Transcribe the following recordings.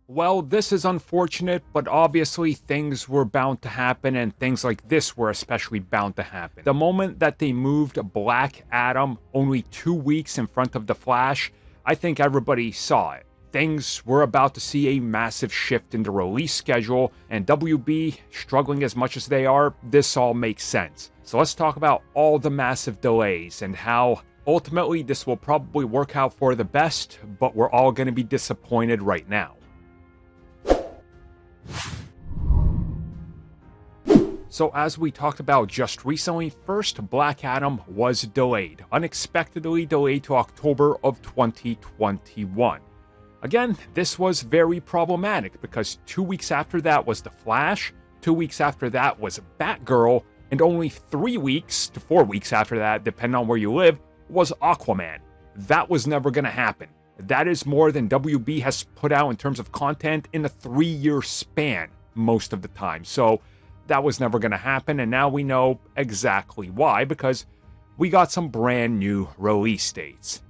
Well, this is unfortunate, but obviously things were bound to happen, and things like this were especially bound to happen. The moment that they moved Black Adam only 2 weeks in front of The Flash, I think everybody saw it. Things were about to see a massive shift in the release schedule, and WB struggling as much as they are, this all makes sense. So let's talk about all the massive delays and how ultimately this will probably work out for the best, but we're all going to be disappointed right now. So as we talked about just recently, first Black Adam was delayed, unexpectedly delayed to October of 2021. Again, this was very problematic because 2 weeks after that was The Flash, 2 weeks after that was Batgirl, and only 3 weeks to 4 weeks after that, depending on where you live, was Aquaman. That was never going to happen. That is more than WB has put out in terms of content in a 3-year span most of the time. So that was never going to happen, and now we know exactly why, because we got some brand new release dates.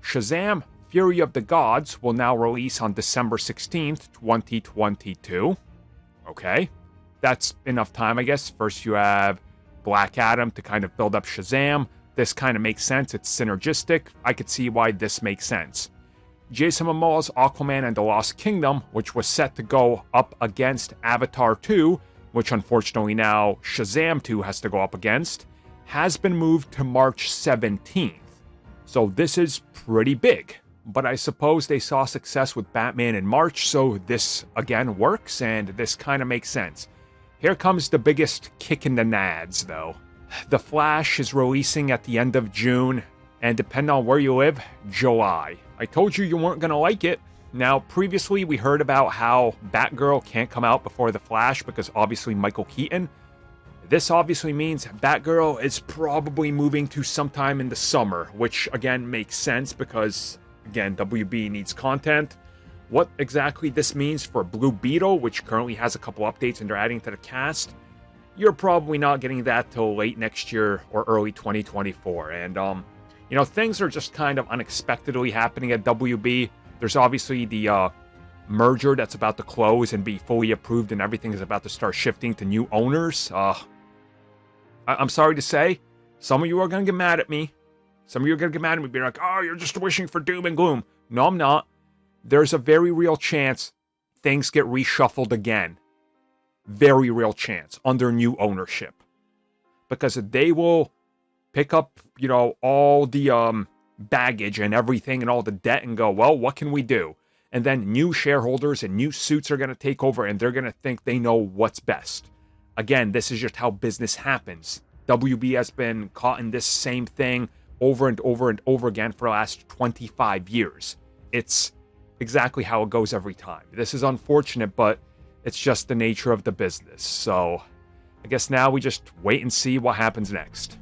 Shazam! Fury of the Gods will now release on December 16th, 2022. Okay, that's enough time, I guess. First you have Black Adam to kind of build up Shazam. This kind of makes sense. It's synergistic. I could see why this makes sense. Jason Momoa's Aquaman and the Lost Kingdom, which was set to go up against Avatar 2, which unfortunately now Shazam 2 has to go up against, has been moved to March 17th. So this is pretty big. But I suppose they saw success with Batman in March, so this again works, and this kind of makes sense. Here comes the biggest kick in the nads, though. The Flash is releasing at the end of June, and depending on where you live, July. I told you weren't going to like it. Now, previously we heard about how Batgirl can't come out before The Flash because obviously Michael Keaton. This obviously means Batgirl is probably moving to sometime in the summer, which again makes sense because, again, WB needs content. What exactly this means for Blue Beetle, which currently has a couple updates and they're adding to the cast, you're probably not getting that till late next year or early 2024. And, things are just kind of unexpectedly happening at WB. There's obviously the merger that's about to close and be fully approved, and everything is about to start shifting to new owners. I'm sorry to say, some of you are going to get mad at me. Some of you are going to get mad at me, be like, oh, you're just wishing for doom and gloom. No, I'm not. There's a very real chance things get reshuffled again. Very real chance under new ownership. Because they will pick up, all the baggage and everything and all the debt and go, well, what can we do? And then new shareholders and new suits are going to take over, and they're going to think they know what's best. Again, this is just how business happens. WB has been caught in this same thing over and over and over again for the last 25 years. It's exactly how it goes every time. This is unfortunate, but it's just the nature of the business. So I guess now we just wait and see what happens next.